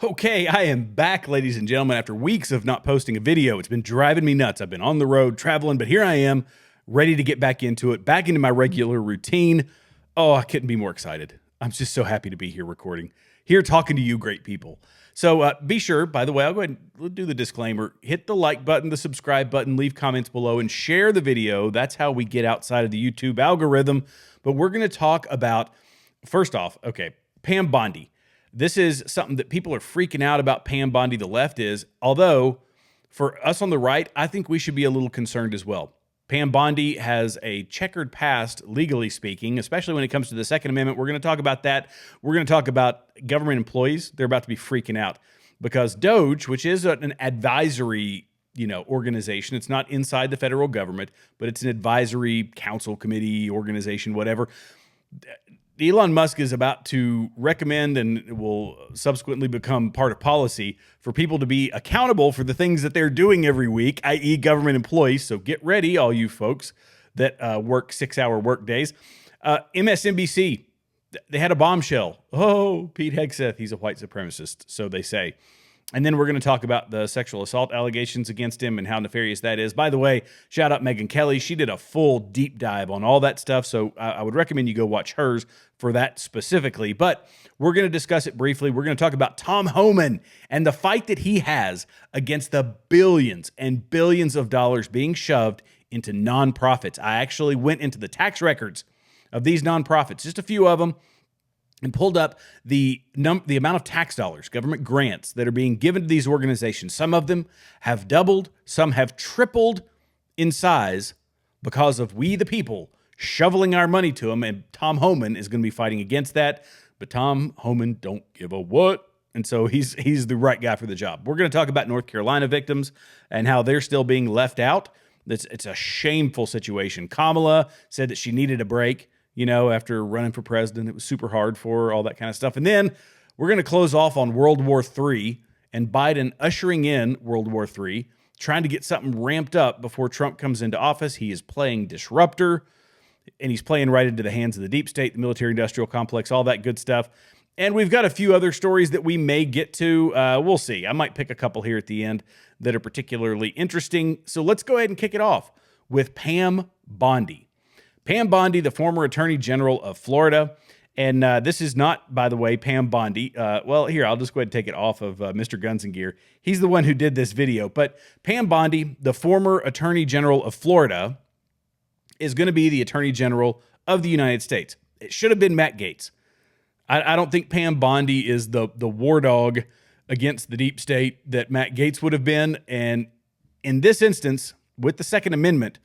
Okay, I am back, ladies and gentlemen, after weeks of not posting a video. It's been driving me nuts. I've been on the road traveling, but here I am, ready to get back into it, back into my regular routine. Oh, I couldn't be more excited. I'm just so happy to be here recording, here talking to you great people. So be sure, by the way, I'll go ahead and do the disclaimer. Hit the like button, the subscribe button, leave comments below, and share the video. That's how we get outside of the YouTube algorithm. But we're going to talk about, first off, okay, Pam Bondi. This is something that people are freaking out about. Pam Bondi, the left is, although for us on the right, I think we should be a little concerned as well. Pam Bondi has a checkered past, legally speaking, especially when it comes to the Second Amendment. We're going to talk about that. We're going to talk about government employees. They're about to be freaking out because DOJ, which is an advisory, organization. It's not inside the federal government, but it's an advisory council, committee, organization, whatever. Elon Musk is about to recommend and will subsequently become part of policy for people to be accountable for the things that they're doing every week, i.e. government employees. So get ready, all you folks that work 6-hour work days. MSNBC, they had a bombshell. Oh, Pete Hegseth, he's a white supremacist, so they say. And then we're going to talk about the sexual assault allegations against him and how nefarious that is. By the way, shout out Megyn Kelly. She did a full deep dive on all that stuff, so I would recommend you go watch hers for that specifically. But we're going to discuss it briefly. We're going to talk about Tom Homan and the fight that he has against the billions and billions of dollars being shoved into nonprofits. I actually went into the tax records of these nonprofits, just a few of them, and pulled up the amount of tax dollars, government grants that are being given to these organizations. Some of them have doubled, some have tripled in size because of we the people shoveling our money to them, and Tom Homan is going to be fighting against that. But Tom Homan don't give a what, and so he's the right guy for the job. We're going to talk about North Carolina victims and how they're still being left out. It's a shameful situation. Kamala said that she needed a break, after running for president. It was super hard for her, all that kind of stuff. And then we're going to close off on World War III and Biden ushering in World War III, trying to get something ramped up before Trump comes into office. He is playing disruptor, and he's playing right into the hands of the deep state, the military-industrial complex, all that good stuff. And we've got a few other stories that we may get to. We'll see. I might pick a couple here at the end that are particularly interesting. So let's go ahead and kick it off with Pam Bondi. Pam Bondi, the former Attorney General of Florida. And this is not, by the way, Pam Bondi. Well, here, I'll just go ahead and take it off of Mr. Guns and Gear. He's the one who did this video. But Pam Bondi, the former Attorney General of Florida, is going to be the Attorney General of the United States. It should have been Matt Gaetz. I don't think Pam Bondi is the war dog against the deep state that Matt Gaetz would have been. And in this instance, with the Second Amendment,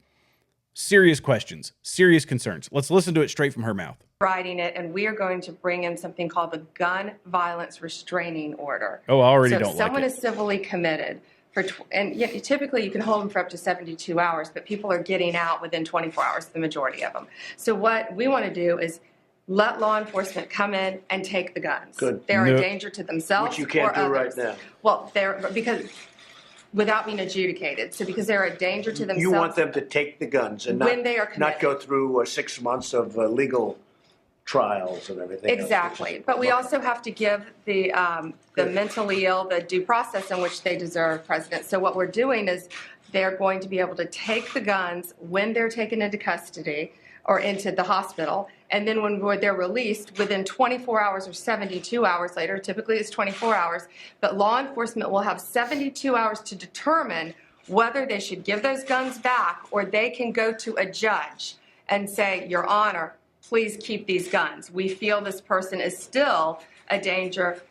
serious questions, serious concerns. Let's listen to it straight from her mouth. Writing it, and we are going to bring in something called the Gun Violence Restraining Order. Oh, I already don't like it. So if someone is civilly committed, typically you can hold them for up to 72 hours, but people are getting out within 24 hours, the majority of them. So what we want to do is let law enforcement come in and take the guns. Good. They're a danger to themselves. Which you can't do others. right now. Well, without being adjudicated. So because they're a danger to themselves. You want them to take the guns and not go through 6 months of legal trials and everything. Exactly. But we also have to give the mentally ill the due process in which they deserve, President. So what we're doing is they're going to be able to take the guns when they're taken into custody or into the hospital. And then when they're released, within 24 hours or 72 hours later, typically it's 24 hours, but law enforcement will have 72 hours to determine whether they should give those guns back or they can go to a judge and say, Your Honor, please keep these guns. We feel this person is still a danger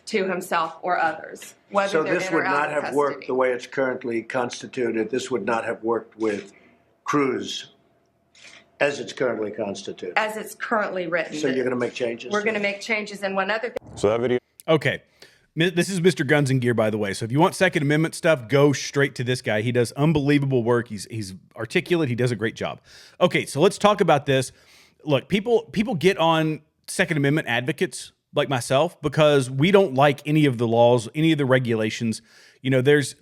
to himself or others. So this would not have worked the way it's currently constituted. This would not have worked with Cruz as it's currently constituted. As it's currently written. So you're going to make changes? We're going to make changes. And one other thing. So that video. Okay. This is Mr. Guns and Gear, by the way. So if you want Second Amendment stuff, go straight to this guy. He does unbelievable work. He's articulate. He does a great job. Okay, so let's talk about this. Look, people get on Second Amendment advocates like myself because we don't like any of the laws, any of the regulations. It's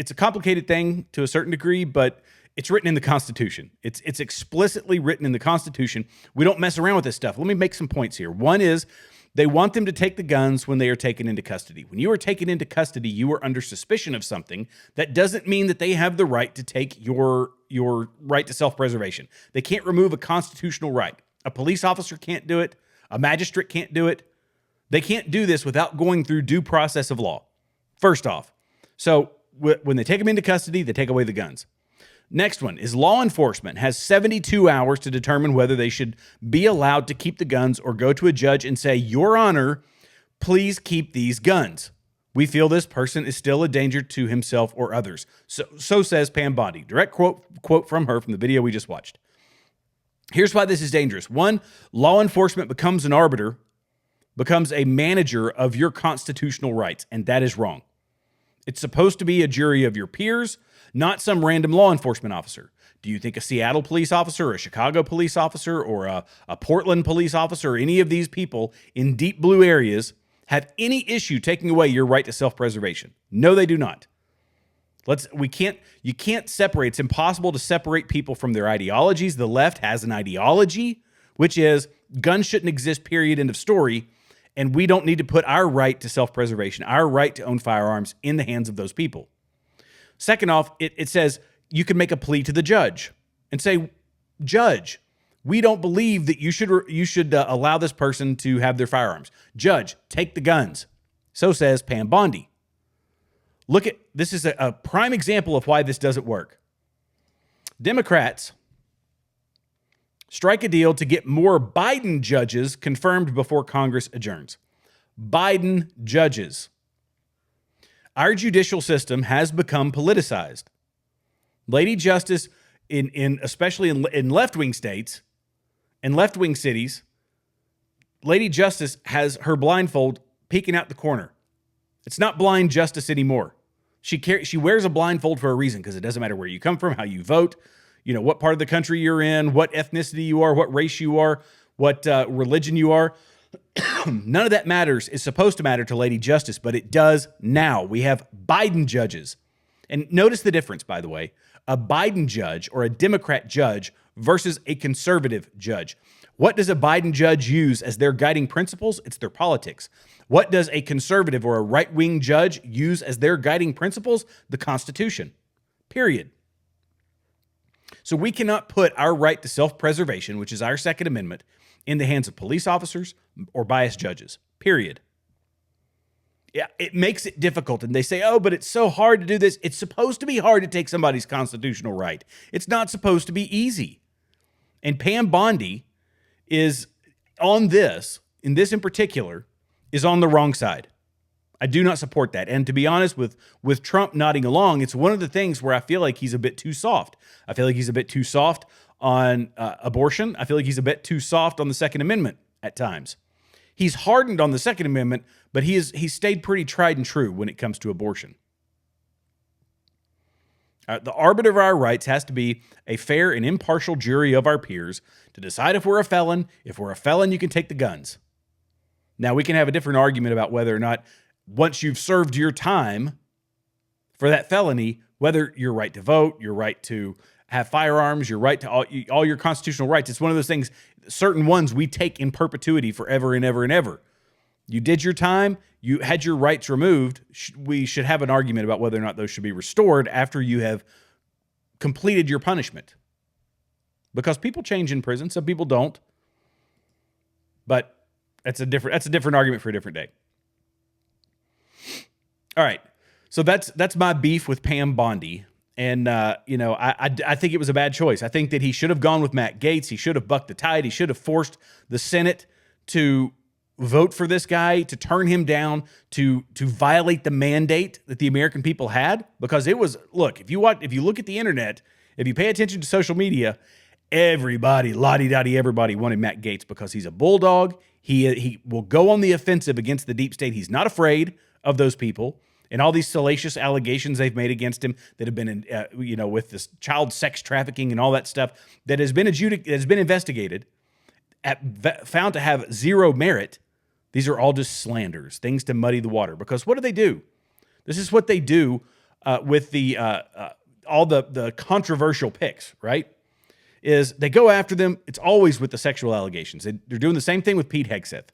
a complicated thing to a certain degree, but It's written in the Constitution. It's explicitly written in the Constitution. We don't mess around with this stuff. Let me make some points here. One is they want them to take the guns when they are taken into custody. When you are taken into custody, you are under suspicion of something. That doesn't mean that they have the right to take your right to self-preservation. They can't remove a constitutional right. A police officer can't do it. A magistrate can't do it. They can't do this without going through due process of law, first off. So when they take them into custody, they take away the guns. Next one is law enforcement has 72 hours to determine whether they should be allowed to keep the guns or go to a judge and say, Your Honor, please keep these guns. We feel this person is still a danger to himself or others. So says Pam Bondi. Direct quote from her from the video we just watched. Here's why this is dangerous. One, law enforcement becomes an arbiter, becomes a manager of your constitutional rights, and that is wrong. It's supposed to be a jury of your peers, not some random law enforcement officer. Do you think a Seattle police officer or a Chicago police officer or a Portland police officer or any of these people in deep blue areas have any issue taking away your right to self-preservation? No, they do not. You can't separate. It's impossible to separate people from their ideologies. The left has an ideology, which is guns shouldn't exist, period, end of story. And we don't need to put our right to self-preservation, our right to own firearms in the hands of those people. Second off, it says you can make a plea to the judge and say, Judge, we don't believe that you should allow this person to have their firearms. Judge, take the guns. So says Pam Bondi. This is a prime example of why this doesn't work. Democrats strike a deal to get more Biden judges confirmed before Congress adjourns. Biden judges. Our judicial system has become politicized. Lady Justice, especially in left-wing states and left-wing cities, Lady Justice has her blindfold peeking out the corner. It's not blind justice anymore. She wears a blindfold for a reason, because it doesn't matter where you come from, how you vote, what part of the country you're in, what ethnicity you are, what race you are, what religion you are. None of that matters. Is supposed to matter to Lady Justice, but it does now. We have Biden judges. And notice the difference, by the way. A Biden judge or a Democrat judge versus a conservative judge. What does a Biden judge use as their guiding principles? It's their politics. What does a conservative or a right-wing judge use as their guiding principles? The Constitution. Period. So we cannot put our right to self-preservation, which is our Second Amendment, in the hands of police officers or biased judges. Period. Yeah, it makes it difficult. And they say, oh, but it's so hard to do this. It's supposed to be hard to take somebody's constitutional right. It's not supposed to be easy. And Pam Bondi is on this, in particular, is on the wrong side. I do not support that. And to be honest, with Trump nodding along, it's one of the things where I feel like he's a bit too soft. I feel like he's a bit too soft on abortion. I feel like he's a bit too soft on the Second Amendment at times. He's hardened on the Second Amendment, but he's stayed pretty tried and true when it comes to abortion. The arbiter of our rights has to be a fair and impartial jury of our peers to decide if we're a felon. If we're a felon, you can take the guns. Now, we can have a different argument about whether or not, once you've served your time for that felony, whether your right to vote, your right to have firearms, your right to all your constitutional rights. It's one of those things, certain ones we take in perpetuity forever and ever and ever. You did your time, you had your rights removed. We should have an argument about whether or not those should be restored after you have completed your punishment. Because people change in prison, some people don't. But that's a different argument for a different day. All right. So that's my beef with Pam Bondi. And, I think it was a bad choice. I think that he should have gone with Matt Gaetz. He should have bucked the tide. He should have forced the Senate to vote for this guy, to turn him down, to violate the mandate that the American people had. Because it was, look, if you look at the internet, if you pay attention to social media, everybody, la-di-da-di, everybody wanted Matt Gaetz because he's a bulldog. He will go on the offensive against the deep state. He's not afraid of those people. And all these salacious allegations they've made against him that have been, with this child sex trafficking and all that stuff that has been investigated, found to have zero merit. These are all just slanders, things to muddy the water. Because what do? This is what they do with the all the controversial picks, right, is they go after them. It's always with the sexual allegations. They're doing the same thing with Pete Hegseth.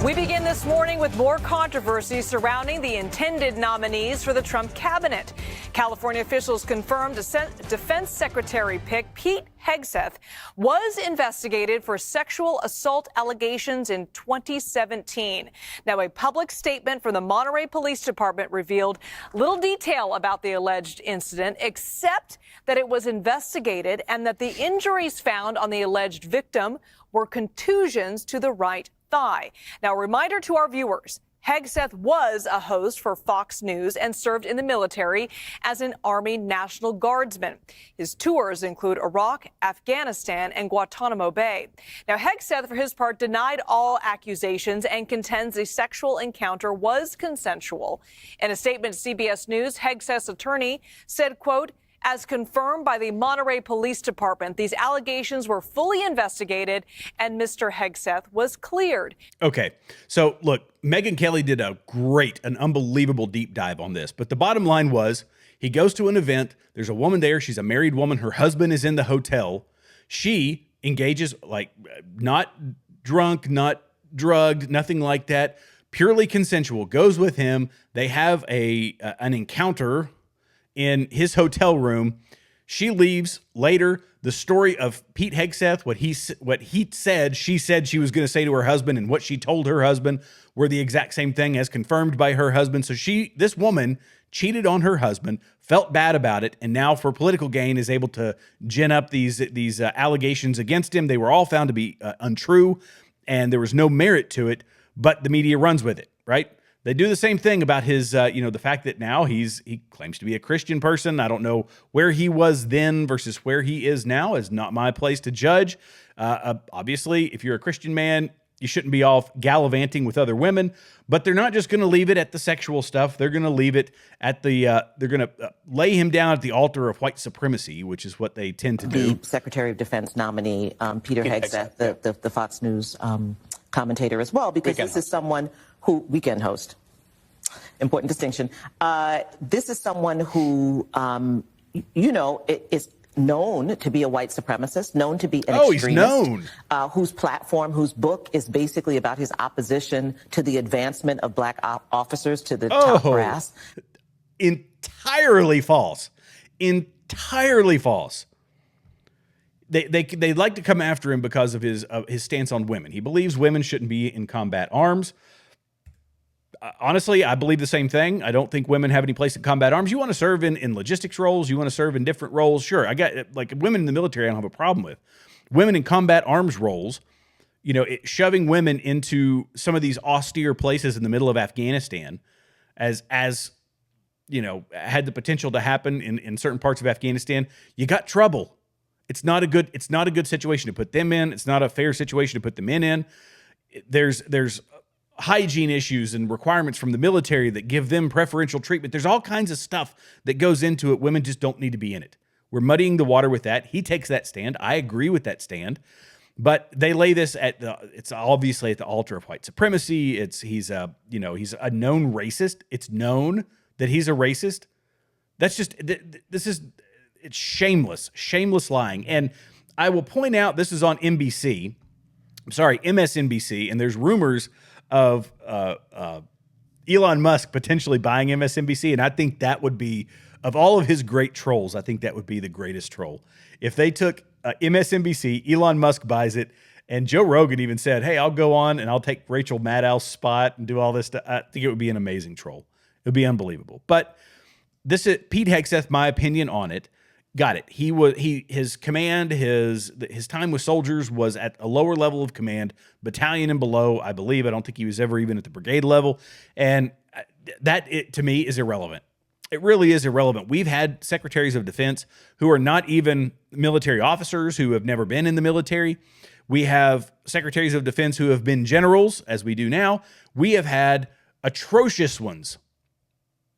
We begin this morning with more controversy surrounding the intended nominees for the Trump cabinet. California officials confirmed Defense Secretary pick Pete Hegseth was investigated for sexual assault allegations in 2017. Now, a public statement from the Monterey Police Department revealed little detail about the alleged incident, except that it was investigated and that the injuries found on the alleged victim were contusions to the right thigh. Now, a reminder to our viewers, Hegseth was a host for Fox News and served in the military as an Army National Guardsman. His tours include Iraq, Afghanistan, and Guantanamo Bay. Now, Hegseth, for his part, denied all accusations and contends the sexual encounter was consensual. In a statement to CBS News, Hegseth's attorney said, quote, "As confirmed by the Monterey Police Department, these allegations were fully investigated and Mr. Hegseth was cleared." Okay, so look, Megyn Kelly did an unbelievable deep dive on this. But the bottom line was he goes to an event. There's a woman there. She's a married woman. Her husband is in the hotel. She engages, like, not drunk, not drugged, nothing like that. Purely consensual. Goes with him. They have an encounter in his hotel room. She leaves later. The story of Pete Hegseth, what he said, she said she was going to say to her husband, and what she told her husband were the exact same thing as confirmed by her husband. So this woman cheated on her husband, felt bad about it, and now for political gain is able to gin up these allegations against him. They were all found to be untrue, and there was no merit to it, but the media runs with it, right? They do the same thing about his, the fact that now he claims to be a Christian person. I don't know where he was then versus where he is now. Is not my place to judge. Obviously, if you're a Christian man, you shouldn't be off gallivanting with other women. But they're not just going to leave it at the sexual stuff. They're going to leave it at they're going to lay him down at the altar of white supremacy, which is what they tend to do. The Secretary of Defense nominee, Peter Hegseth, the Fox News commentator as well, because this is someone who, weekend host, important distinction. This is someone who, is known to be a white supremacist, known to be an extremist. He's known. Whose platform, whose book is basically about his opposition to the advancement of black officers to the top brass. Entirely false. Entirely false. They like to come after him because of his stance on women. He believes women shouldn't be in combat arms. Honestly, I believe the same thing. I don't think women have any place in combat arms. You want to serve in logistics roles, you want to serve in different roles, sure. I got, like, women in the military I don't have a problem with. Women in combat arms roles, shoving women into some of these austere places in the middle of Afghanistan as had the potential to happen in certain parts of Afghanistan, you got trouble. It's not a good situation to put them in. It's not a fair situation to put the men in. There's hygiene issues and requirements from the military that give them preferential treatment. There's all kinds of stuff that goes into it. Women just don't need to be in it. We're muddying the water with that. He takes that stand. I agree with that stand. But they lay this it's obviously at the altar of white supremacy. He's a known racist. It's known that he's a racist. That's just, it's shameless lying. And I will point out, this is on MSNBC, and there's rumors of Elon Musk potentially buying MSNBC, and I think that would be, of all of his great trolls, I think that would be the greatest troll. If they took MSNBC, Elon Musk buys it, and Joe Rogan even said, "Hey, I'll go on and I'll take Rachel Maddow's spot and do all this stuff," I think it would be an amazing troll. It would be unbelievable. But this is Pete Hegseth, my opinion on it. Got it. His command, his time with soldiers was at a lower level of command, battalion and below, I believe. I don't think he was ever even at the brigade level. And to me, is irrelevant. It really is irrelevant. We've had secretaries of defense who are not even military officers, who have never been in the military. We have secretaries of defense who have been generals, as we do now. We have had atrocious ones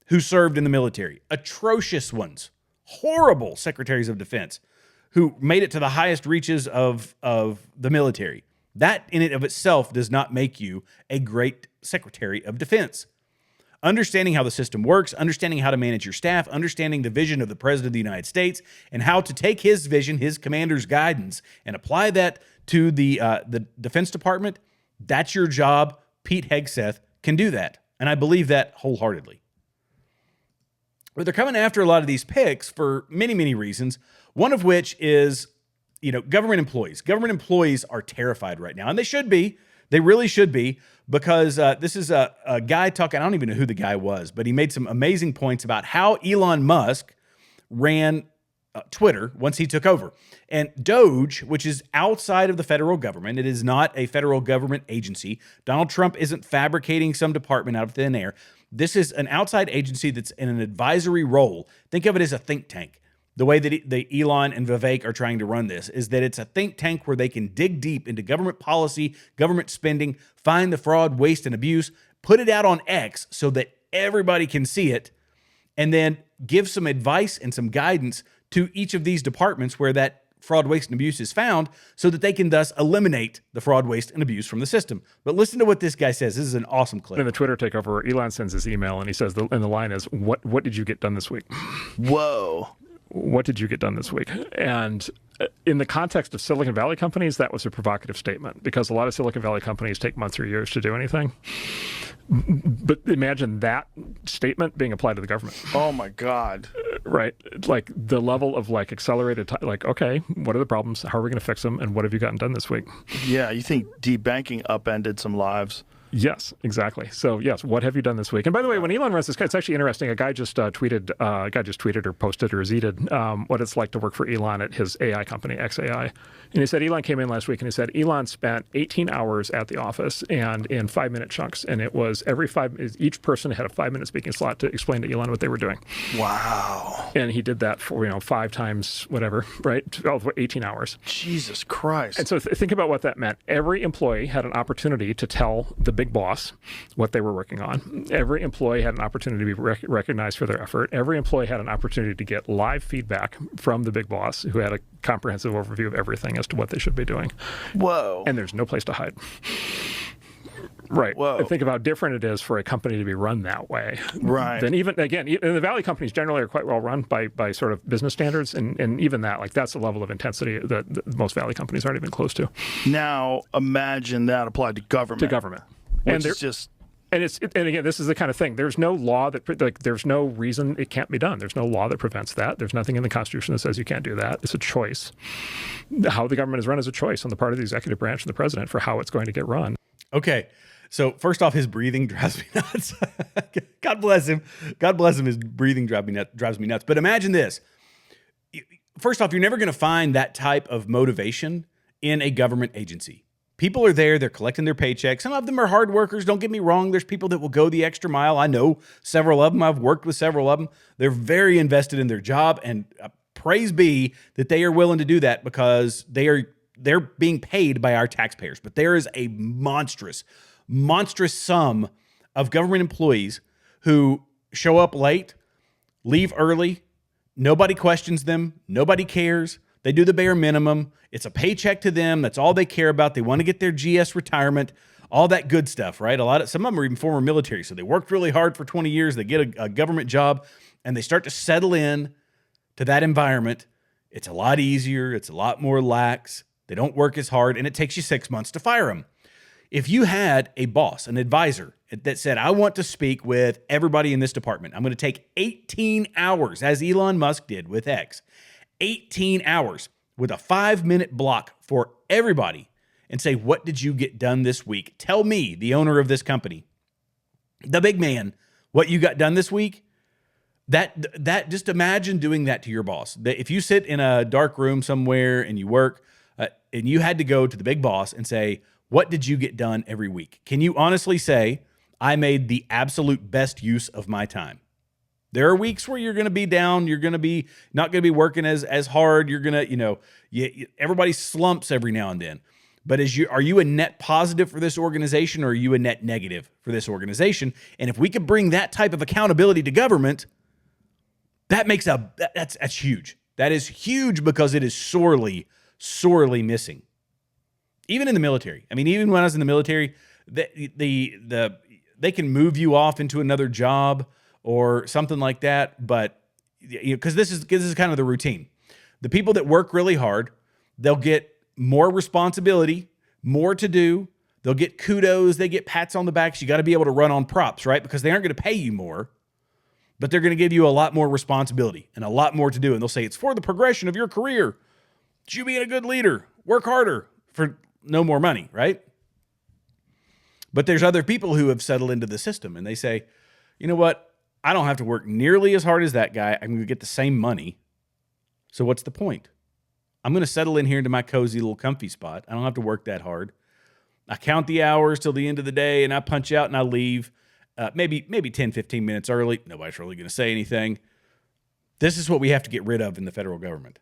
who served in the military. Atrocious ones. Horrible secretaries of defense who made it to the highest reaches of the military. That in and of itself does not make you a great secretary of defense. Understanding how the system works, understanding how to manage your staff, understanding the vision of the President of the United States, and how to take his vision, his commander's guidance, and apply that to the Defense Department, that's your job. Pete Hegseth can do that, and I believe that wholeheartedly. But they're coming after a lot of these picks for many, many reasons, one of which is, government employees. Government employees are terrified right now, and they should be. They really should be, because this is a guy talking, I don't even know who the guy was, but he made some amazing points about how Elon Musk ran Twitter once he took over. And Doge, which is outside of the federal government, it is not a federal government agency. Donald Trump isn't fabricating some department out of thin air. This is an outside agency that's in an advisory role. Think of it as a think tank. The way that the Elon and Vivek are trying to run this is that it's a think tank where they can dig deep into government policy, government spending, find the fraud, waste, and abuse, put it out on X so that everybody can see it, and then give some advice and some guidance to each of these departments where that fraud, waste, and abuse is found, so that they can thus eliminate the fraud, waste, and abuse from the system. But listen to what this guy says. This is an awesome clip. In the Twitter takeover, Elon sends his email, and he says, and the line is, what did you get done this week? Whoa. What did you get done this week? And in the context of Silicon Valley companies, that was a provocative statement, because a lot of Silicon Valley companies take months or years to do anything. But imagine that statement being applied to the government. Oh my God. Right. Like the level of accelerated time, okay, what are the problems? How are we going to fix them? And what have you gotten done this week? Yeah. You think debanking upended some lives? Yes, exactly. So yes, what have you done this week? And by the way, when Elon runs this guy, it's actually interesting. A guy just tweeted or posted or zeeted what it's like to work for Elon at his AI company, XAI. And he said Elon came in last week, and he said Elon spent 18 hours at the office and in 5-minute chunks. And it was each person had a 5-minute speaking slot to explain to Elon what they were doing. Wow. And he did that for 5 times whatever, right? 18 hours. Jesus Christ. And so think about what that meant. Every employee had an opportunity to tell the big boss what they were working on. Every employee had an opportunity to be recognized for their effort. Every employee had an opportunity to get live feedback from the big boss, who had a comprehensive overview of everything as to what they should be doing. Whoa. And there's no place to hide. Right. Whoa. And think of how different it is for a company to be run that way. Right. Then even the Valley companies generally are quite well run by sort of business standards, and even that, that's a level of intensity that most Valley companies aren't even close to. Now imagine that applied to government. And again, this is the kind of thing. There's no law there's no reason it can't be done. There's no law that prevents that. There's nothing in the Constitution that says you can't do that. It's a choice. How the government is run is a choice on the part of the executive branch and the president for how it's going to get run. Okay. So first off, his breathing drives me nuts. God bless him. God bless him. His breathing drives me nuts. But imagine this. First off, you're never going to find that type of motivation in a government agency. People are there. They're collecting their paychecks. Some of them are hard workers. Don't get me wrong. There's people that will go the extra mile. I know several of them. I've worked with several of them. They're very invested in their job, and praise be that they are willing to do that, because they're being paid by our taxpayers. But there is a monstrous sum of government employees who show up late, leave early. Nobody questions them. Nobody cares. They do the bare minimum. It's a paycheck to them. That's all they care about. They want to get their GS retirement, all that good stuff, right? Some of them are even former military. So they worked really hard for 20 years. They get a government job, and they start to settle in to that environment. It's a lot easier. It's a lot more lax. They don't work as hard, and it takes you 6 months to fire them. If you had a boss, an advisor that said, I want to speak with everybody in this department, I'm going to take 18 hours, as Elon Musk did with X, 18 hours with a 5-minute block for everybody, and say, what did you get done this week? Tell me, the owner of this company, the big man, what you got done this week. That just imagine doing that to your boss. That if you sit in a dark room somewhere and you work, and you had to go to the big boss and say, what did you get done every week? Can you honestly say, I made the absolute best use of my time? There are weeks where you're going to be down. You're going to be not going to be working as hard. You're going to, everybody slumps every now and then. But are you a net positive for this organization, or are you a net negative for this organization? And if we could bring that type of accountability to government, that's huge. That is huge, because it is sorely missing. Even in the military. I mean, even when I was in the military, the move you off into another job or something like that. But because this is kind of the routine. The people that work really hard, they'll get more responsibility, more to do. They'll get kudos. They get pats on the backs. You got to be able to run on props, right? Because they aren't going to pay you more, but they're going to give you a lot more responsibility and a lot more to do. And they'll say, it's for the progression of your career. It's you being a good leader. Work harder for no more money, right? But there's other people who have settled into the system and they say, you know what? I don't have to work nearly as hard as that guy. I'm going to get the same money. So what's the point? I'm going to settle in here into my cozy little comfy spot. I don't have to work that hard. I count the hours till the end of the day and I punch out and I leave maybe 10, 15 minutes early. Nobody's really going to say anything. This is what we have to get rid of in the federal government.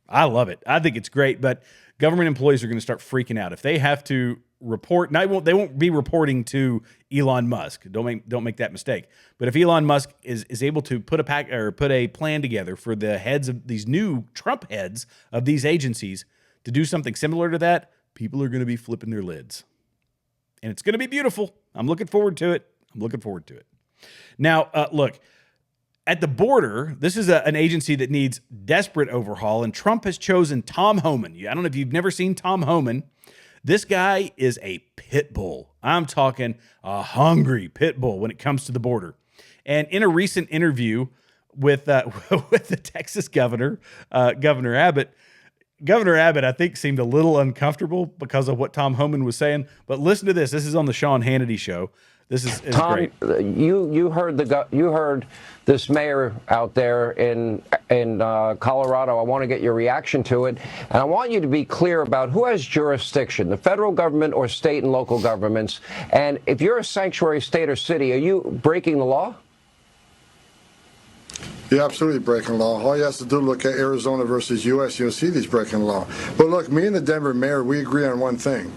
I love it. I think it's great, but government employees are going to start freaking out if they have to report. Now they won't be reporting to Elon Musk. Don't make that mistake. But if Elon Musk is able to put a plan together for the heads of these new Trump heads of these agencies to do something similar to that, people are going to be flipping their lids. And it's going to be beautiful. I'm looking forward to it. Now, look, at the border, this is an agency that needs desperate overhaul, and Trump has chosen Tom Homan. I don't know if you've never seen Tom Homan. This guy is a pit bull. I'm talking a hungry pit bull when it comes to the border. And in a recent interview with the Texas governor, Governor Abbott, I think, seemed a little uncomfortable because of what Tom Homan was saying. But listen to this. This is on the Sean Hannity show. This is Tom, great. You heard this mayor out there in Colorado. I want to get your reaction to it, and I want you to be clear about who has jurisdiction, the federal government or state and local governments. And if you're a sanctuary state or city, are you breaking the law? You're absolutely breaking law. All you have to do is look at Arizona versus U.S. You'll see these breaking law. But look, me and the Denver mayor, we agree on one thing.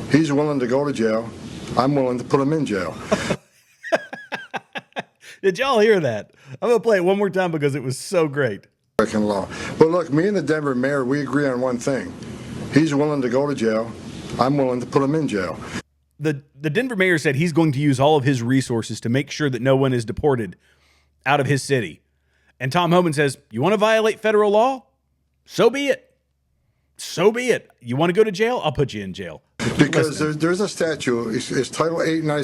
He's willing to go to jail. I'm willing to put him in jail. Did y'all hear that? I'm going to play it one more time because it was so great. Breaking law. But look, me and the Denver mayor, we agree on one thing. He's willing to go to jail. I'm willing to put him in jail. The Denver mayor said he's going to use all of his resources to make sure that no one is deported out of his city. And Tom Homan says, you want to violate federal law? So be it. So be it. You want to go to jail? I'll put you in jail. Because there's a statute. It's Title 8 United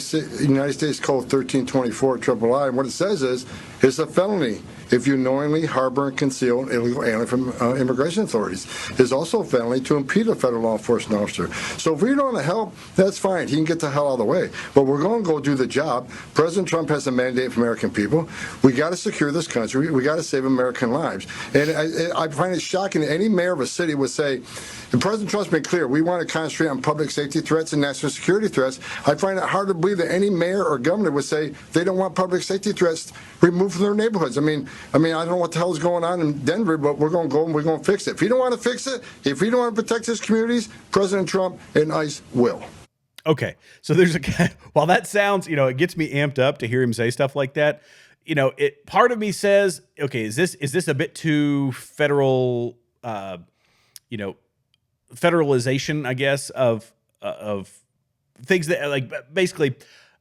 States Code 1324 III, and what it says is it's a felony if you knowingly harbor and conceal an illegal alien from immigration authorities. It's also a felony to impede a federal law enforcement officer. So if we don't want to help, that's fine. He can get the hell out of the way. But we're going to go do the job. President Trump has a mandate for American people. We got to secure this country. We got to save American lives. And I find it shocking that any mayor of a city would say, and President Trump's been clear, we want to concentrate on public safety threats and national security threats. I find it hard to believe that any mayor or governor would say they don't want public safety threats removed from their neighborhoods. I mean, I don't know what the hell is going on in Denver, but we're going to go and we're going to fix it. If you don't want to fix it, if you don't want to protect his communities, President Trump and ICE will. Okay, so there's a guy, while that sounds, it gets me amped up to hear him say stuff like that. Part of me says, okay, is this a bit too federal, federalization, I guess, of things that, like, basically,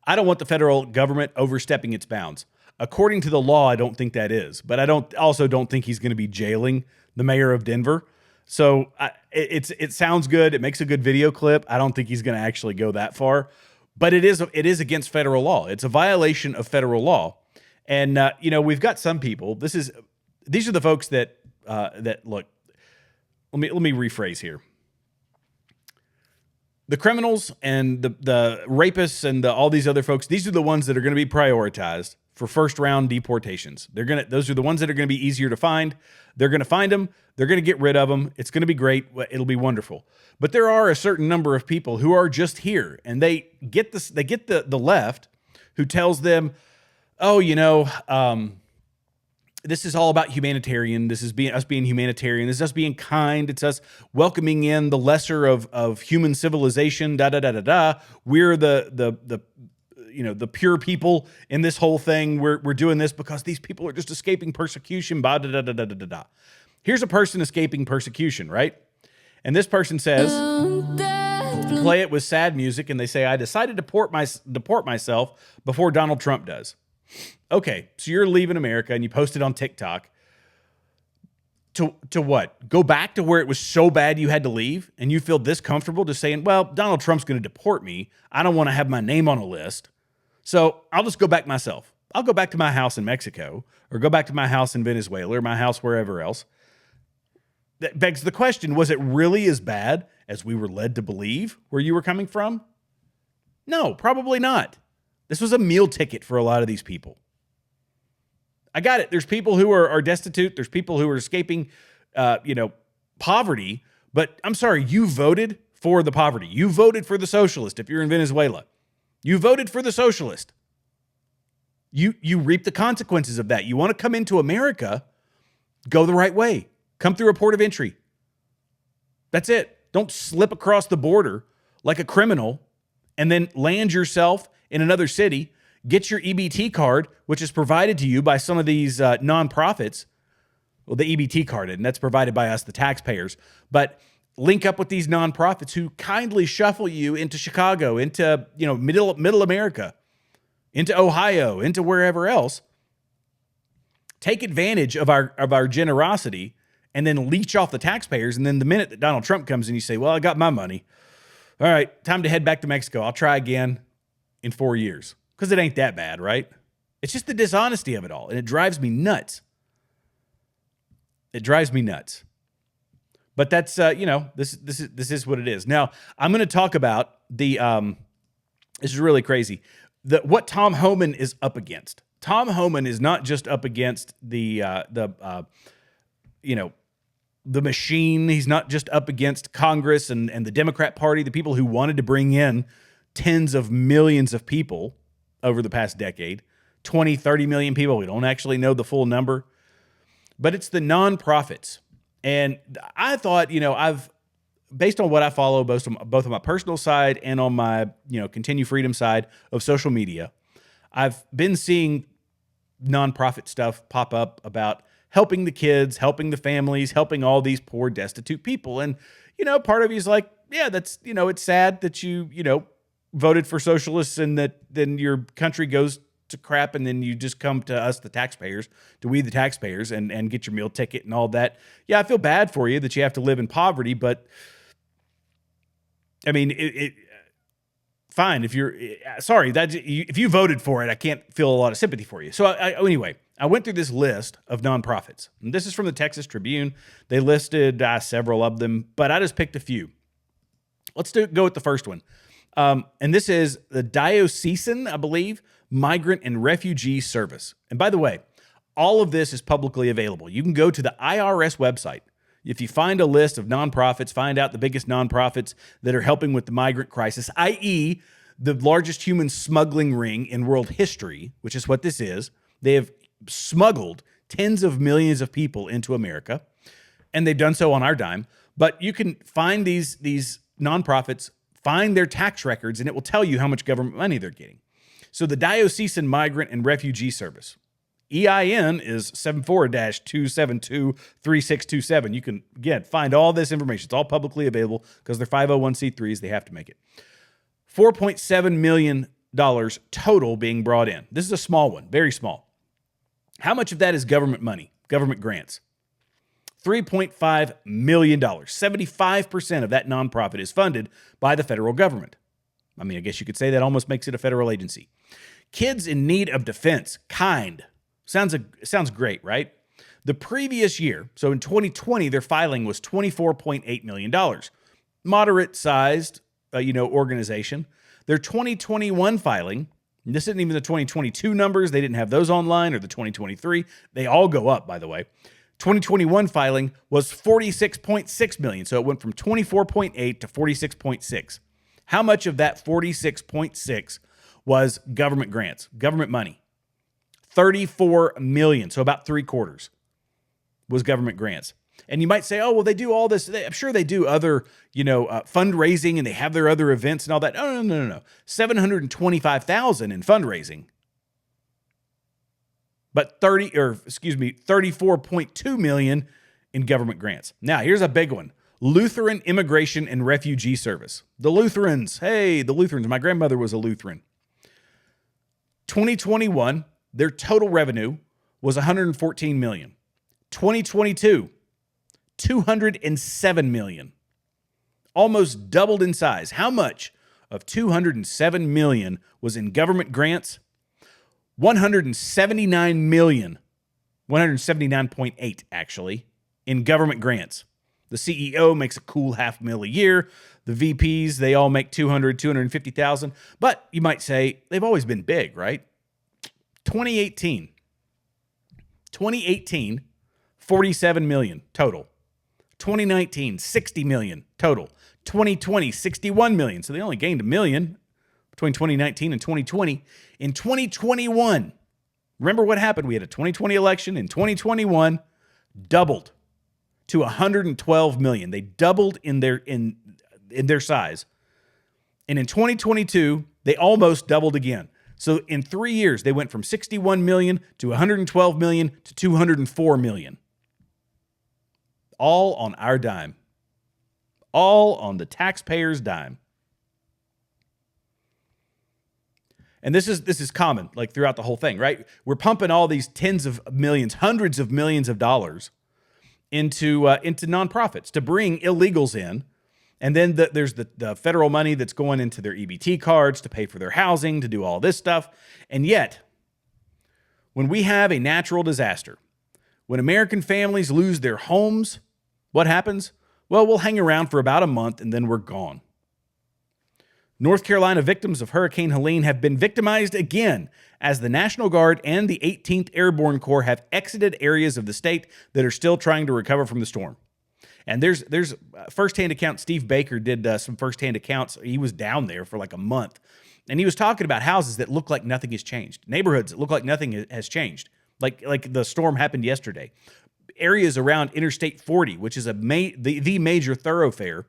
I don't want the federal government overstepping its bounds. According to the law, I don't think that is, but I also don't think he's going to be jailing the mayor of Denver. So it sounds good. It makes a good video clip. I don't think he's going to actually go that far, but it is against federal law. It's a violation of federal law. And we've got some people. These are the folks that look. Let me rephrase here. The criminals and the rapists and all these other folks, these are the ones that are going to be prioritized for first round deportations. Those are the ones that are going to be easier to find. They're going to find them. They're going to get rid of them. It's going to be great. It'll be wonderful. But there are a certain number of people who are just here, and they get this. They get the left, who tells them, "Oh, this is all about humanitarian. This is us being humanitarian. This is us being kind. It's us welcoming in the lesser of human civilization. Da da da da da. We're the pure people in this whole thing. We're doing this because these people are just escaping persecution. Da da da da da da da. Here's a person escaping persecution, right? And this person says, play it with sad music, and they say, I decided to deport myself before Donald Trump does. Okay, so you're leaving America and you post it on TikTok. To what? Go back to where it was so bad you had to leave, and you feel this comfortable just saying, well, Donald Trump's going to deport me. I don't want to have my name on a list. So I'll just go back myself. I'll go back to my house in Mexico, or go back to my house in Venezuela, or my house wherever else. That begs the question, was it really as bad as we were led to believe where you were coming from? No, probably not. This was a meal ticket for a lot of these people. I got it. There's people who are destitute. There's people who are escaping, poverty. But I'm sorry, you voted for the poverty. You voted for the socialist if you're in Venezuela. You voted for the socialist. You reap the consequences of that. You want to come into America, go the right way. Come through a port of entry. That's it. Don't slip across the border like a criminal and then land yourself in another city. Get your EBT card, which is provided to you by some of these nonprofits. Well, the EBT card, and that's provided by us, the taxpayers. But link up with these nonprofits who kindly shuffle you into Chicago, into middle America, into Ohio, into wherever else. Take advantage of our generosity, and then leech off the taxpayers. And then the minute that Donald Trump comes in, you say, well, I got my money. All right, time to head back to Mexico. I'll try again in 4 years. Because it ain't that bad, right? It's just the dishonesty of it all. And it drives me nuts. It drives me nuts. But that's, this is what it is. Now, I'm going to talk about the, this is really crazy, what Tom Homan is up against. Tom Homan is not just up against the machine. He's not just up against Congress and the Democrat Party, the people who wanted to bring in tens of millions of people over the past decade, 20, 30 million people. We don't actually know the full number, but it's the nonprofits. And I thought, based on what I follow, both on my personal side and on my, Continue Freedom side of social media, I've been seeing nonprofit stuff pop up about helping the kids, helping the families, helping all these poor, destitute people. And, part of you is like, yeah, that's, it's sad that you voted for socialists and that then your country goes to crap and then you just come to us, the taxpayers, to we the taxpayers and get your meal ticket and all that. Yeah, I feel bad for you that you have to live in poverty, but I mean, fine. If if you voted for it, I can't feel a lot of sympathy for you. So anyway, I went through this list of nonprofits. And this is from the Texas Tribune. They listed several of them, but I just picked a few. Let's go with the first one. And this is the Diocesan, I believe, Migrant and Refugee Service. And by the way, all of this is publicly available. You can go to the IRS website. If you find a list of nonprofits, find out the biggest nonprofits that are helping with the migrant crisis, i.e., the largest human smuggling ring in world history, which is what this is. They have smuggled tens of millions of people into America, and they've done so on our dime. But you can find these nonprofits, find their tax records, and it will tell you how much government money they're getting. So the Diocesan Migrant and Refugee Service, EIN is 74-272-3627. You can, again, find all this information. It's all publicly available because they're 501c3s. They have to make it. $4.7 million total being brought in. This is a small one, very small. How much of that is government money, government grants? $3.5 million. 75% of that nonprofit is funded by the federal government. I mean, I guess you could say that almost makes it a federal agency. Kids in Need of Defense, KIND. Sounds great, right? The previous year, so in 2020, their filing was $24.8 million. Moderate-sized, organization. Their 2021 filing, and this isn't even the 2022 numbers. They didn't have those online, or the 2023. They all go up, by the way. 2021 filing was $46.6 million. So it went from 24.8 to 46.6. How much of that 46.6 was government grants, government money? 34 million. So about 3/4 was government grants. And you might say, oh, well, they do all this. I'm sure they do other, fundraising, and they have their other events and all that. No. 725,000 in fundraising. But 34.2 million in government grants. Now, here's a big one. Lutheran Immigration and Refugee Service. The Lutherans. Hey, the Lutherans. My grandmother was a Lutheran. 2021, their total revenue was $114 million. 2022, $207 million. Almost doubled in size. How much of $207 million was in government grants? $179 million. 179.8 actually in government grants. The CEO makes a cool $500,000 a year. The VPs, they all make 250,000. But you might say they've always been big, right? 2018, $47 million total. 2019, $60 million total. 2020, $61 million. So they only gained $1 million between 2019 and 2020. In 2021, remember what happened? We had a 2020 election. In 2021, doubled to $112 million. They doubled in their size. And in 2022, they almost doubled again. So in 3 years, they went from $61 million to $112 million to $204 million. All on our dime. All on the taxpayers' dime. And this is common, like throughout the whole thing, right? We're pumping all these tens of millions, hundreds of millions of dollars into nonprofits to bring illegals in. And then there's the federal money that's going into their EBT cards to pay for their housing, to do all this stuff. And yet, when we have a natural disaster, when American families lose their homes, what happens? Well, we'll hang around for about a month and then we're gone. North Carolina victims of Hurricane Helene have been victimized again as the National Guard and the 18th Airborne Corps have exited areas of the state that are still trying to recover from the storm. And there's firsthand accounts. Steve Baker did some firsthand accounts. He was down there for like a month. And he was talking about houses that look like nothing has changed. Neighborhoods that look like nothing has changed. Like the storm happened yesterday. Areas around Interstate 40, which is the major thoroughfare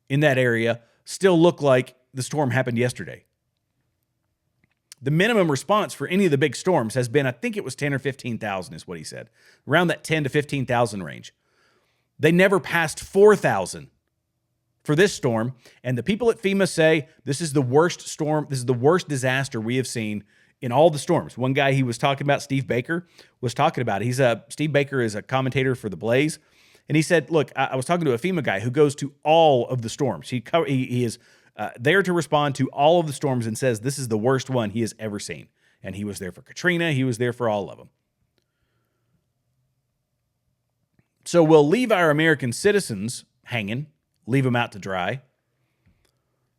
in that area, still look like the storm happened yesterday. The minimum response for any of the big storms has been, I think it was 10 or 15,000 is what he said. Around that 10 to 15,000 range. They never passed 4,000 for this storm. And the people at FEMA say this is the worst storm. This is the worst disaster we have seen in all the storms. One guy he was talking about, Steve Baker, was talking about it. Steve Baker is a commentator for The Blaze. And he said, look, I was talking to a FEMA guy who goes to all of the storms. He is there to respond to all of the storms and says this is the worst one he has ever seen. And he was there for Katrina. He was there for all of them. So we'll leave our American citizens hanging, leave them out to dry.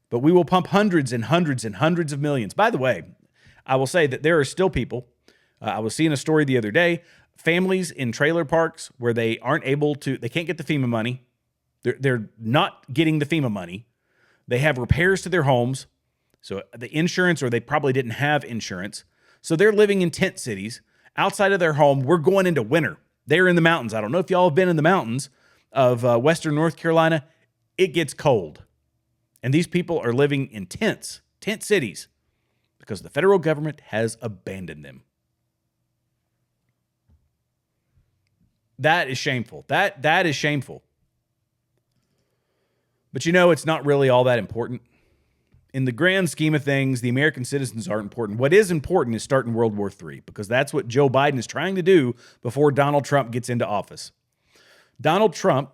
But we will pump hundreds and hundreds and hundreds of millions. By the way, I will say that there are still people. I was seeing a story the other day. Families in trailer parks where they aren't able to, they can't get the FEMA money. They're not getting the FEMA money. They have repairs to their homes. So the insurance, or they probably didn't have insurance. So they're living in tent cities outside of their home. We're going into winter. They're in the mountains. I don't know if y'all have been in the mountains of western North Carolina. It gets cold. And these people are living in tent cities, because the federal government has abandoned them. That is shameful. That is shameful. But you know, it's not really all that important. In the grand scheme of things, the American citizens aren't important. What is important is starting World War III, because that's what Joe Biden is trying to do before Donald Trump gets into office. Donald Trump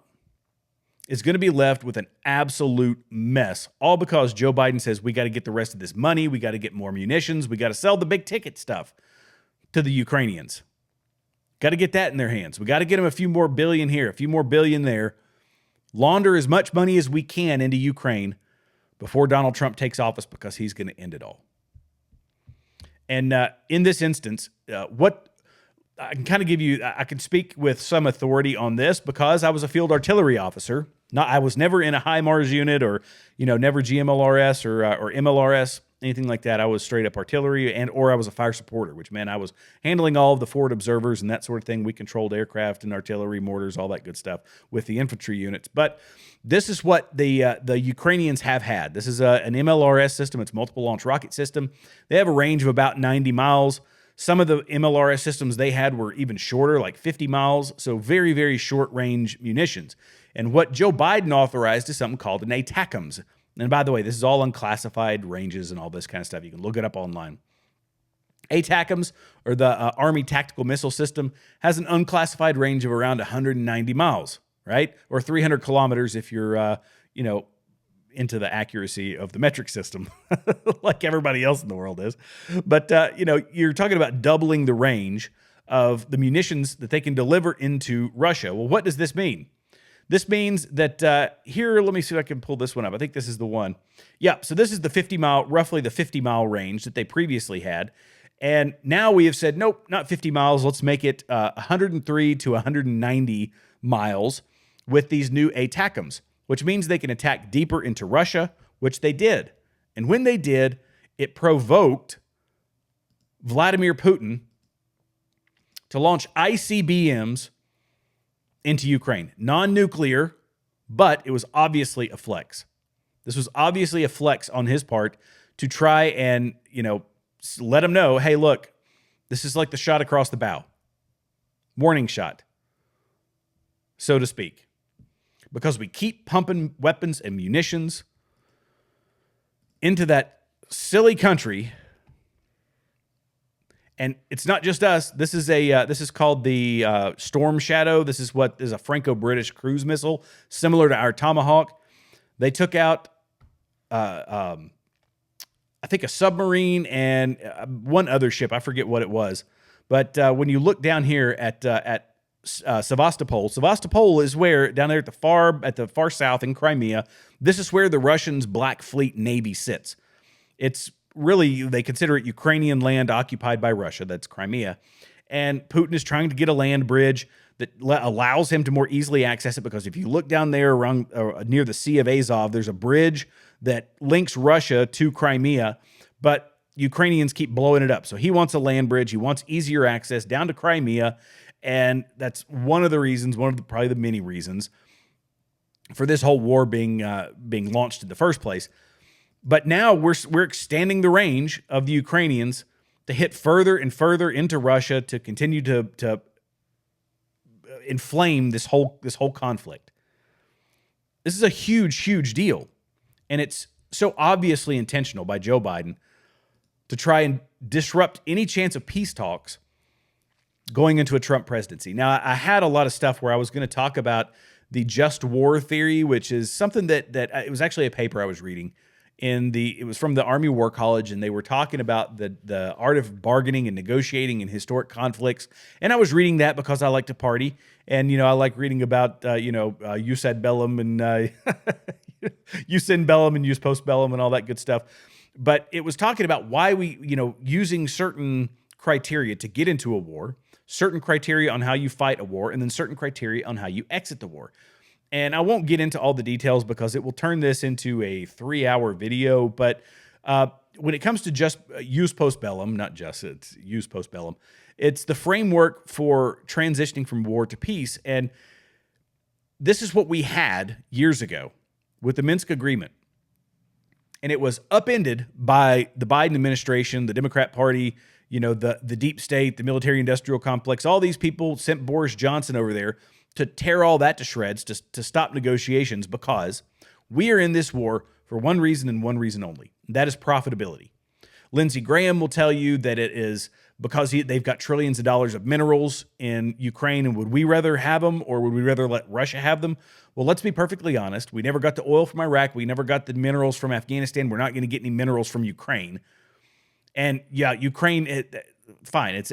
is going to be left with an absolute mess, all because Joe Biden says we got to get the rest of this money, we got to get more munitions, we got to sell the big ticket stuff to the Ukrainians. Got to get that in their hands. We got to get them a few more billion here, a few more billion there. Launder as much money as we can into Ukraine before Donald Trump takes office, because he's going to end it all. And in this instance, what I can kind of give you, I can speak with some authority on this because I was a field artillery officer. I was never in a HIMARS unit, or never GMLRS or MLRS, anything like that. I was straight up artillery, or I was a fire supporter, which meant I was handling all of the forward observers and that sort of thing. We controlled aircraft and artillery, mortars, all that good stuff with the infantry units. But this is what the Ukrainians have had. This is an MLRS system. It's multiple launch rocket system. They have a range of about 90 miles. Some of the MLRS systems they had were even shorter, like 50 miles. So very, very short range munitions. And what Joe Biden authorized is something called an ATACMS. And by the way, this is all unclassified ranges and all this kind of stuff. You can look it up online. ATACMS, or the Army Tactical Missile System, has an unclassified range of around 190 miles, right? Or 300 kilometers if you're, into the accuracy of the metric system, like everybody else in the world is. But, you're talking about doubling the range of the munitions that they can deliver into Russia. Well, what does this mean? This means that here, let me see if I can pull this one up. I think this is the one. Yeah, so this is the roughly the 50-mile range that they previously had. And now we have said, nope, not 50 miles. Let's make it 103 to 190 miles with these new ATACMS, which means they can attack deeper into Russia, which they did. And when they did, it provoked Vladimir Putin to launch ICBMs into Ukraine. Non-nuclear, but it was obviously a flex. This was obviously a flex on his part to try and, let them know, hey, look, this is like the shot across the bow. Warning shot, so to speak. Because we keep pumping weapons and munitions into that silly country. And it's not just us. This is called the Storm Shadow. This is what is a Franco-British cruise missile, similar to our Tomahawk. They took out, I think, a submarine and one other ship. I forget what it was. But when you look down here at Sevastopol, Sevastopol is where, down there at the far south in Crimea, this is where the Russians' Black Fleet Navy sits. It's really, they consider it Ukrainian land occupied by Russia. That's Crimea. And Putin is trying to get a land bridge that allows him to more easily access it, because if you look down there around near the Sea of Azov, there's a bridge that links Russia to Crimea, but Ukrainians keep blowing it up. So he wants a land bridge. He wants easier access down to Crimea, and that's one of the reasons, probably the many reasons for this whole war being launched in the first place. But now we're extending the range of the Ukrainians to hit further and further into Russia to continue to inflame this whole conflict. This is a huge, huge deal. And it's so obviously intentional by Joe Biden to try and disrupt any chance of peace talks going into a Trump presidency. Now, I had a lot of stuff where I was going to talk about the just war theory, which is something that it was actually a paper I was reading. It was from the Army War College, and they were talking about the art of bargaining and negotiating in historic conflicts. And I was reading that because I like to party, and I like reading about jus ad bellum and jus in bellum and jus post bellum and all that good stuff. But it was talking about why we using certain criteria to get into a war, certain criteria on how you fight a war, and then certain criteria on how you exit the war. And I won't get into all the details because it will turn this into a 3-hour video. But when it comes to just jus post bellum, it's jus post bellum, it's the framework for transitioning from war to peace. And this is what we had years ago with the Minsk Agreement. And it was upended by the Biden administration, the Democrat Party, the deep state, the military-industrial complex. All these people sent Boris Johnson over there to tear all that to shreds, to stop negotiations, because we are in this war for one reason and one reason only. And that is profitability. Lindsey Graham will tell you that it is because they've got trillions of dollars of minerals in Ukraine, and would we rather have them, or would we rather let Russia have them? Well, let's be perfectly honest. We never got the oil from Iraq. We never got the minerals from Afghanistan. We're not going to get any minerals from Ukraine. And yeah, Ukraine, fine.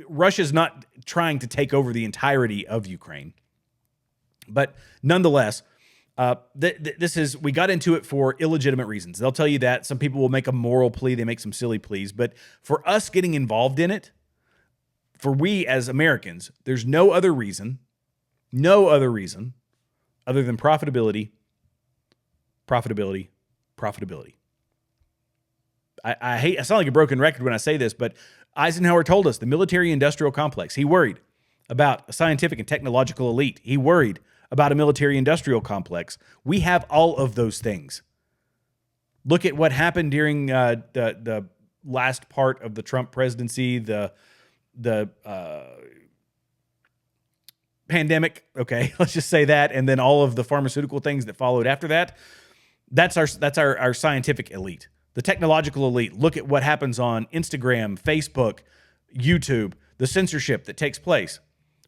Russia's not trying to take over the entirety of Ukraine. But nonetheless, we got into it for illegitimate reasons. They'll tell you that. Some people will make a moral plea. They make some silly pleas. But for us getting involved in it, for we as Americans, there's no other reason other than profitability. I sound like a broken record when I say this, but Eisenhower told us the military-industrial complex. He worried about a scientific and technological elite. He worried about a military-industrial complex. We have all of those things. Look at what happened during the last part of the Trump presidency, the pandemic, okay, let's just say that, and then all of the pharmaceutical things that followed after that, that's our scientific elite. The technological elite. Look at what happens on Instagram, Facebook, YouTube, the censorship that takes place.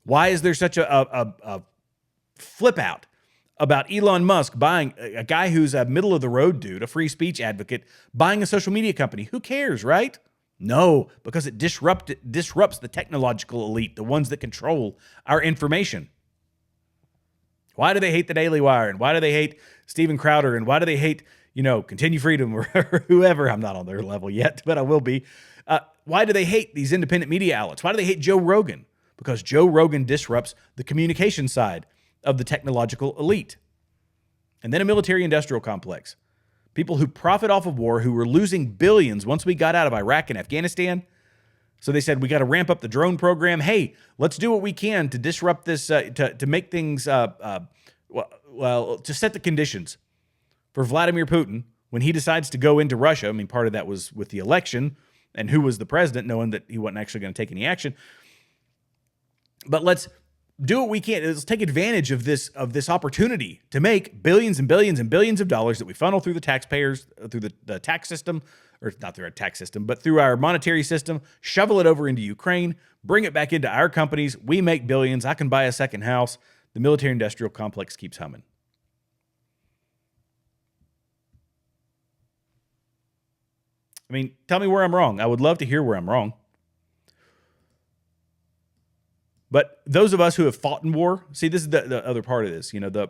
Why is there such a flip out about Elon Musk buying a guy who's a middle of the road dude, a free speech advocate, buying a social media company? Who cares, right? No, because it disrupts the technological elite, the ones that control our information. Why do they hate the Daily Wire? And why do they hate Steven Crowder? And why do they hate, Continue Freedom or whoever? I'm not on their level yet, but I will be. Why do they hate these independent media outlets? Why do they hate Joe Rogan? Because Joe Rogan disrupts the communication side of the technological elite. And then a military-industrial complex. People who profit off of war, who were losing billions once we got out of Iraq and Afghanistan. So they said, we got to ramp up the drone program. Hey, let's do what we can to disrupt this, to make things, to set the conditions for Vladimir Putin when he decides to go into Russia. I mean, part of that was with the election and who was the president, knowing that he wasn't actually going to take any action. But let's do what we can. Let's take advantage of this opportunity to make billions and billions and billions of dollars that we funnel through the taxpayers, through the tax system, or not through our tax system, but through our monetary system, shovel it over into Ukraine, bring it back into our companies. We make billions. I can buy a second house. The military-industrial complex keeps humming. I mean, tell me where I'm wrong. I would love to hear where I'm wrong. But those of us who have fought in war, see, this is the other part of this. The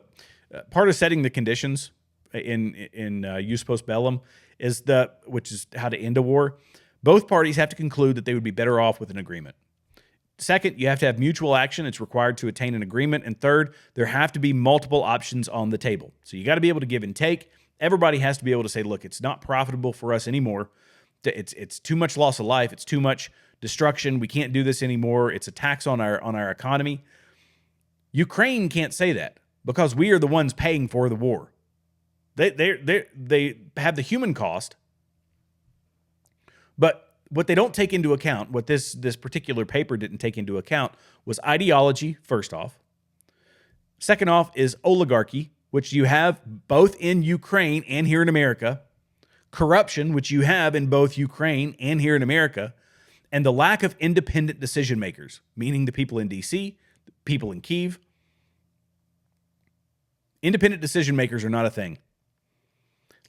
part of setting the conditions in Jus Post Bellum is which is how to end a war. Both parties have to conclude that they would be better off with an agreement. Second, you have to have mutual action. It's required to attain an agreement. And third, there have to be multiple options on the table. So you got to be able to give and take. Everybody has to be able to say, look, it's not profitable for us anymore. It's too much loss of life. It's too much destruction. We can't do this anymore. It's a tax on our economy. Ukraine can't say that because we are the ones paying for the war. They have the human cost, but what they don't take into account, what this particular paper didn't take into account, was ideology. First off, second off is oligarchy, which you have both in Ukraine and here in America. Corruption, which you have in both Ukraine and here in America, and the lack of independent decision makers, meaning the people in D.C., the people in Kyiv. Independent decision makers are not a thing.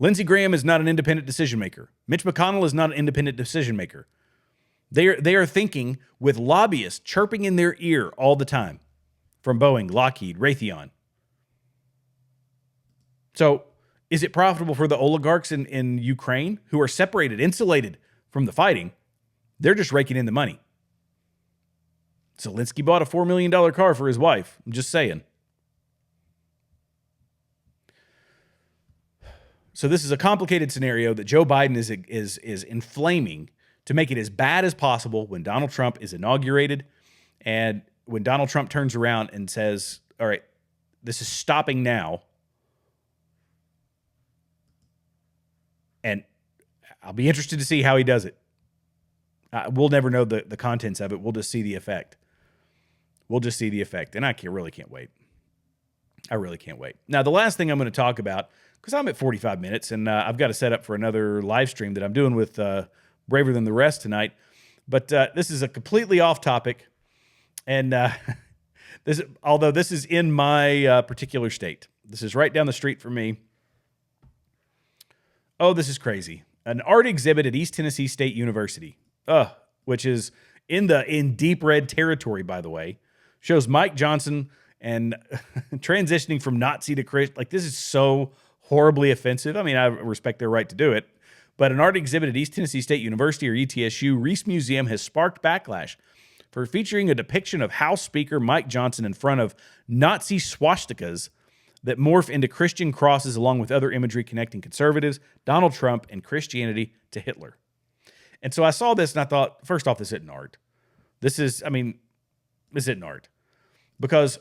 Lindsey Graham is not an independent decision maker. Mitch McConnell is not an independent decision maker. They are thinking with lobbyists chirping in their ear all the time from Boeing, Lockheed, Raytheon. So, is it profitable for the oligarchs in Ukraine who are separated, insulated from the fighting? They're just raking in the money. Zelensky bought a $4 million car for his wife. I'm just saying. So this is a complicated scenario that Joe Biden is inflaming to make it as bad as possible when Donald Trump is inaugurated and when Donald Trump turns around and says, all right, this is stopping now. And I'll be interested to see how he does it. We'll never know the contents of it. We'll just see the effect. And I really can't wait. I really can't wait. Now, the last thing I'm going to talk about, because I'm at 45 minutes, and I've got to set up for another live stream that I'm doing with Braver Than the Rest tonight. But this is a completely off topic. And although this is in my particular state. This is right down the street from me. Oh, this is crazy. An art exhibit at East Tennessee State University, which is in deep red territory, by the way, shows Mike Johnson and transitioning from Nazi to Christian. Like, this is so horribly offensive. I mean, I respect their right to do it. But an art exhibit at East Tennessee State University, or ETSU, Reese Museum has sparked backlash for featuring a depiction of House Speaker Mike Johnson in front of Nazi swastikas that morph into Christian crosses along with other imagery connecting conservatives, Donald Trump, and Christianity to Hitler. And so I saw this and I thought, first off, this isn't art. This isn't art. Because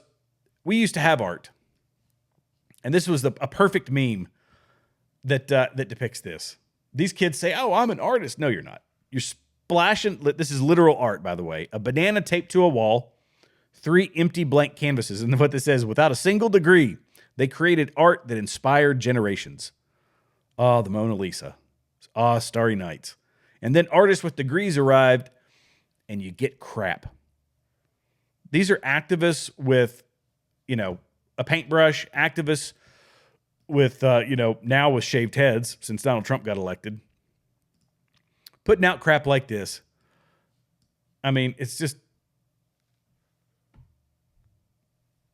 we used to have art. And this was a perfect meme that depicts this. These kids say, oh, I'm an artist. No, you're not. You're splashing. This is literal art, by the way. A banana taped to a wall, 3 empty blank canvases. And what this says, without a single degree, they created art that inspired generations. Ah, the Mona Lisa. Ah, Starry Nights. And then artists with degrees arrived, and you get crap. These are activists with, a paintbrush, activists with, now with shaved heads since Donald Trump got elected. Putting out crap like this. I mean, it's just,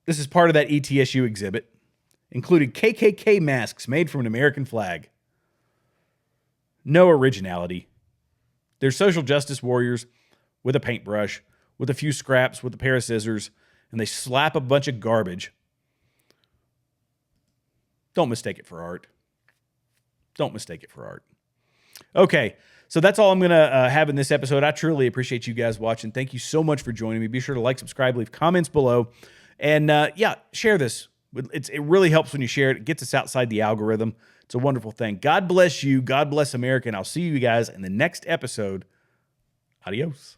this is part of that ETSU exhibit, including KKK masks made from an American flag. No originality. They're social justice warriors with a paintbrush, with a few scraps, with a pair of scissors, and they slap a bunch of garbage. Don't mistake it for art. Don't mistake it for art. Okay, so that's all I'm going to have in this episode. I truly appreciate you guys watching. Thank you so much for joining me. Be sure to like, subscribe, leave comments below. And share this. It really helps when you share it. It gets us outside the algorithm. It's a wonderful thing. God bless you. God bless America. And I'll see you guys in the next episode. Adios.